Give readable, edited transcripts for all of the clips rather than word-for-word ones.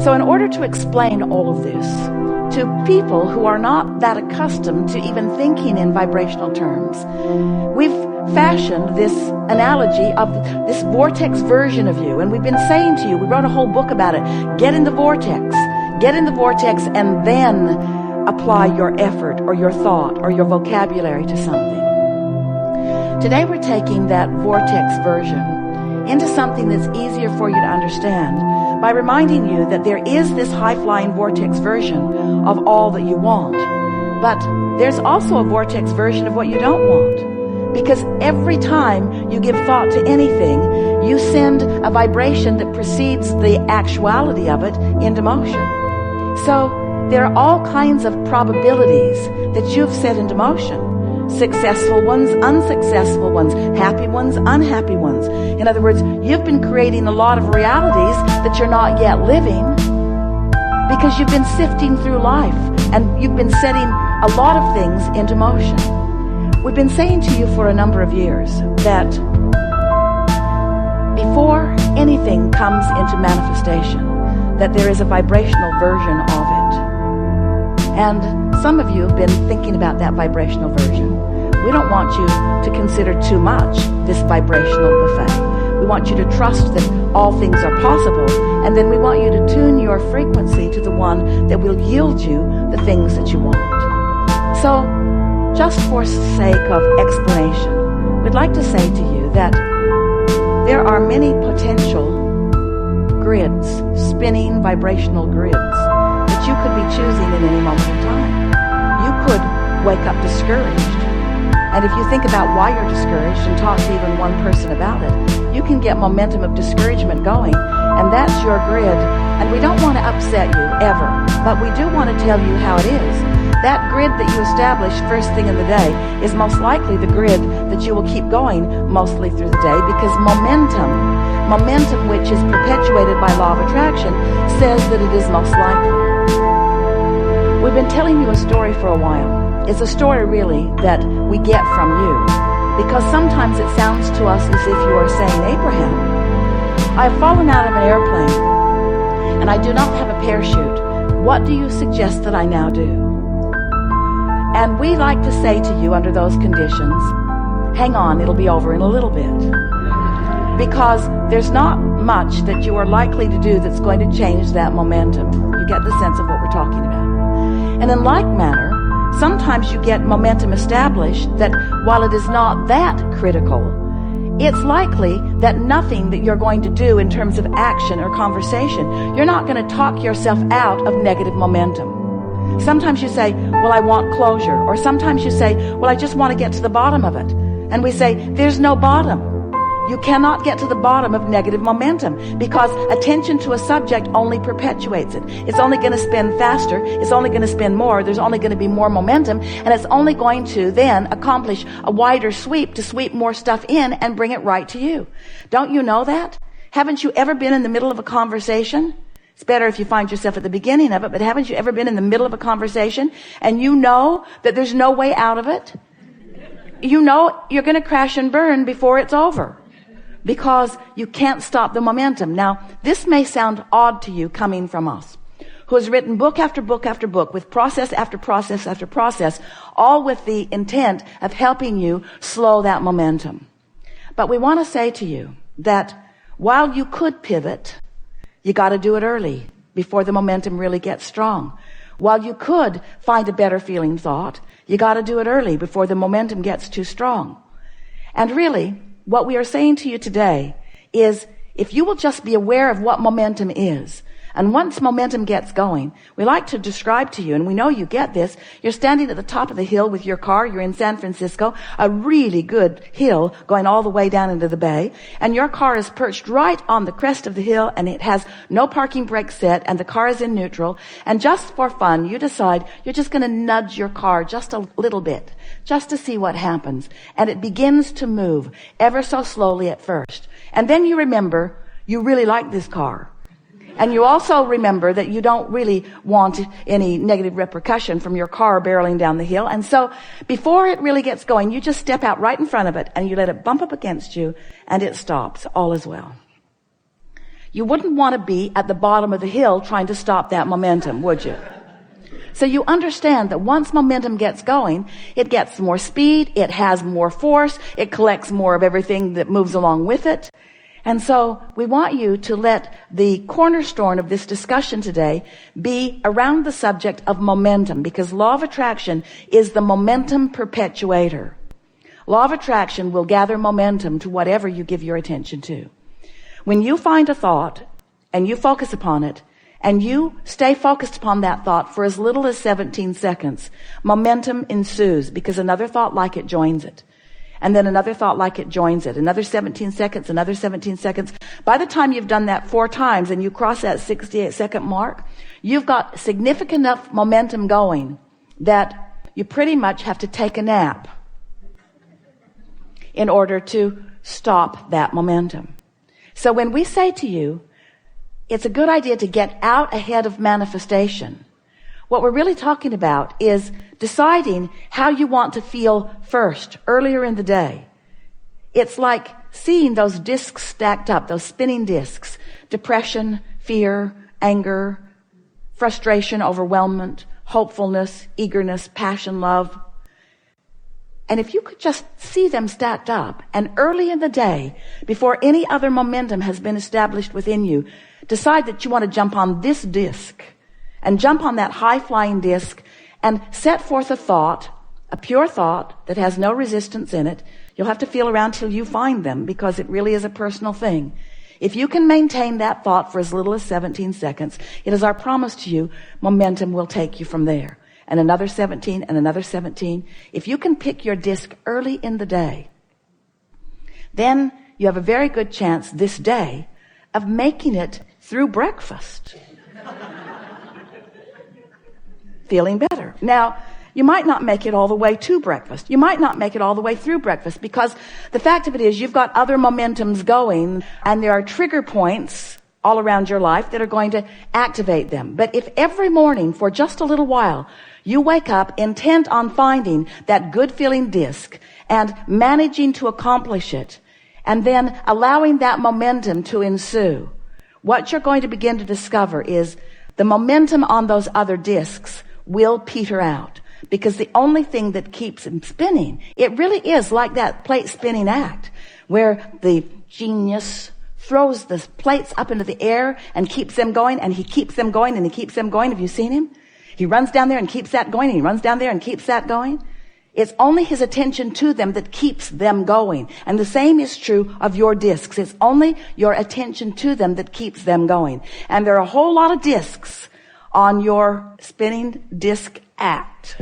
So in order to explain all of this to people who are not that accustomed to even thinking in vibrational terms, we've fashioned this analogy of this vortex version of you. And we've been saying to you, we wrote a whole book about it, get in the vortex, and then apply your effort or your thought or your vocabulary to something. Today we're taking that vortex version into something that's easier for you to understand by reminding you that there is this high-flying vortex version of all that you want. But there's also a vortex version of what you don't want. Because every time you give thought to anything, you send a vibration that precedes the actuality of it into motion. So there are all kinds of probabilities that you've set into motion. Successful ones, unsuccessful ones, happy ones, unhappy ones. In other words, you've been creating a lot of realities that you're not yet living because you've been sifting through life and you've been setting a lot of things into motion. We've been saying to you for a number of years that before anything comes into manifestation, that there is a vibrational version of it. And some of you have been thinking about that vibrational version. We don't want you to consider too much this vibrational buffet. We want you to trust that all things are possible, and then we want you to tune your frequency to the one that will yield you the things that you want. So, just for sake of explanation, we'd like to say to you that there are many potential grids, spinning vibrational grids, that you could be choosing at any moment in time. You could wake up discouraged. And if you think about why you're discouraged and talk to even one person about it, you can get momentum of discouragement going, and that's your grid. And we don't want to upset you, ever, but we do want to tell you how it is. That grid that you establish first thing in the day is most likely the grid that you will keep going mostly through the day, because momentum which is perpetuated by law of attraction, says that it is most likely. We've been telling you a story for a while. It's a story really that we get from you, because sometimes it sounds to us as if you are saying, Abraham, I have fallen out of an airplane and I do not have a parachute. What do you suggest that I now do? And we like to say to you under those conditions, hang on, it'll be over in a little bit. Because there's not much that you are likely to do that's going to change that momentum. You get the sense of what we're talking about. And in like manner, sometimes you get momentum established that while it is not that critical, it's likely that nothing that you're going to do in terms of action or conversation, you're not going to talk yourself out of negative momentum. Sometimes you say, well, I want closure. Or sometimes you say, well, I just want to get to the bottom of it. And we say, there's no bottom. You cannot get to the bottom of negative momentum, because attention to a subject only perpetuates it. It's only going to spin faster. It's only going to spin more. There's only going to be more momentum. And it's only going to then accomplish a wider sweep to sweep more stuff in and bring it right to you. Don't you know that? Haven't you ever been in the middle of a conversation? It's better if you find yourself at the beginning of it, but haven't you ever been in the middle of a conversation and you know that there's no way out of it? You know you're going to crash and burn before it's over, because you can't stop the momentum. Now, this may sound odd to you coming from us, who has written book after book after book with process after process after process, all with the intent of helping you slow that momentum. But we want to say to you that while you could pivot, you got to do it early before the momentum really gets strong. While you could find a better feeling thought, you got to do it early before the momentum gets too strong. And really, what we are saying to you today is, if you will just be aware of what momentum is, and once momentum gets going, we like to describe to you, and we know you get this, you're standing at the top of the hill with your car, you're in San Francisco, a really good hill going all the way down into the bay, and your car is perched right on the crest of the hill, and it has no parking brake set, and the car is in neutral, and just for fun, you decide you're just going to nudge your car just a little bit, just to see what happens, and it begins to move, ever so slowly at first, and then you remember you really like this car. And you also remember that you don't really want any negative repercussion from your car barreling down the hill. And so before it really gets going, you just step out right in front of it and you let it bump up against you and it stops. All is well. You wouldn't want to be at the bottom of the hill trying to stop that momentum, would you? So you understand that once momentum gets going, it gets more speed, it has more force, it collects more of everything that moves along with it. And so we want you to let the cornerstone of this discussion today be around the subject of momentum, because law of attraction is the momentum perpetuator. Law of attraction will gather momentum to whatever you give your attention to. When you find a thought and you focus upon it, and you stay focused upon that thought for as little as 17 seconds, momentum ensues, because another thought like it joins it. And then another thought like it joins it. Another 17 seconds, another 17 seconds. By the time you've done that 4 times and you cross that 68-second mark, you've got significant enough momentum going that you pretty much have to take a nap in order to stop that momentum. So when we say to you, it's a good idea to get out ahead of manifestation, what we're really talking about is deciding how you want to feel first, earlier in the day. It's like seeing those discs stacked up, those spinning discs: depression, fear, anger, frustration, overwhelmment, hopefulness, eagerness, passion, love. And if you could just see them stacked up, and early in the day, before any other momentum has been established within you, decide that you want to jump on this disc, and jump on that high-flying disc, and set forth a thought, a pure thought that has no resistance in it. You'll have to feel around till you find them, because it really is a personal thing. If you can maintain that thought for as little as 17 seconds, it is our promise to you, momentum will take you from there. And another 17, and another 17. If you can pick your disc early in the day, then you have a very good chance this day of making it through breakfast. Feeling better. Now, you might not make it all the way to breakfast. You might not make it all the way through breakfast, because the fact of it is you've got other momentums going, and there are trigger points all around your life that are going to activate them. But if every morning for just a little while you wake up intent on finding that good feeling disc and managing to accomplish it, and then allowing that momentum to ensue, what you're going to begin to discover is the momentum on those other discs will peter out, because the only thing that keeps them spinning, it really is like that plate spinning act where the genius throws the plates up into the air and keeps them going, and he keeps them going, and he keeps them going. Have you seen him? He runs down there and keeps that going, and he runs down there and keeps that going. It's only his attention to them that keeps them going. And the same is true of your discs. It's only your attention to them that keeps them going. And there are a whole lot of discs on your spinning disc act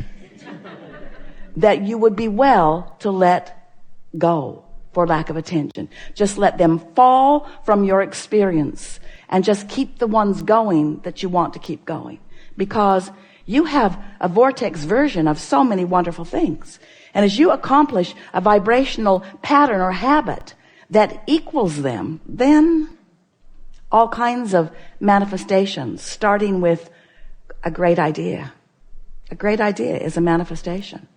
that you would be well to let go for lack of attention. Just let them fall from your experience, and just keep the ones going that you want to keep going, because you have a vortex version of so many wonderful things. And as you accomplish a vibrational pattern or habit that equals them, then all kinds of manifestations, starting with a great idea. A great idea is a manifestation.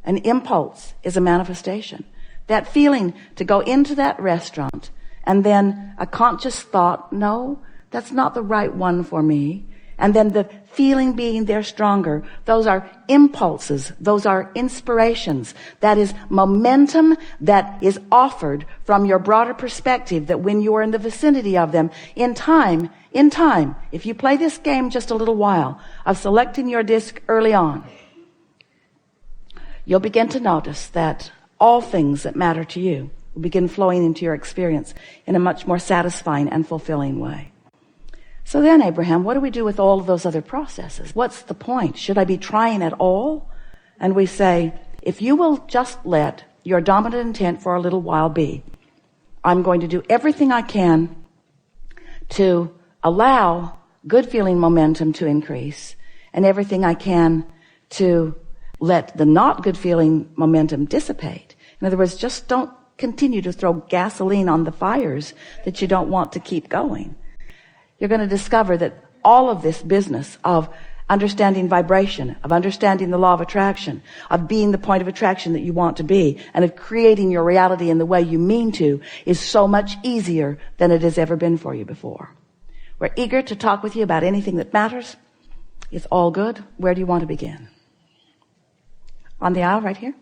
An impulse is a manifestation. That feeling to go into that restaurant, and then a conscious thought, no, that's not the right one for me. And then the feeling being there stronger. Those are impulses. Those are inspirations. That is momentum that is offered from your broader perspective, that when you are in the vicinity of them, in time, if you play this game just a little while of selecting your disc early on, you'll begin to notice that all things that matter to you will begin flowing into your experience in a much more satisfying and fulfilling way. So then, Abraham, what do we do with all of those other processes? What's the point? Should I be trying at all? And we say, if you will just let your dominant intent for a little while be, I'm going to do everything I can to allow good feeling momentum to increase, and everything I can to let the not good feeling momentum dissipate. In other words, just don't continue to throw gasoline on the fires that you don't want to keep going. You're going to discover that all of this business of understanding vibration, of understanding the law of attraction, of being the point of attraction that you want to be, and of creating your reality in the way you mean to, is so much easier than it has ever been for you before. We're eager to talk with you about anything that matters. It's all good. Where do you want to begin? On the aisle right here.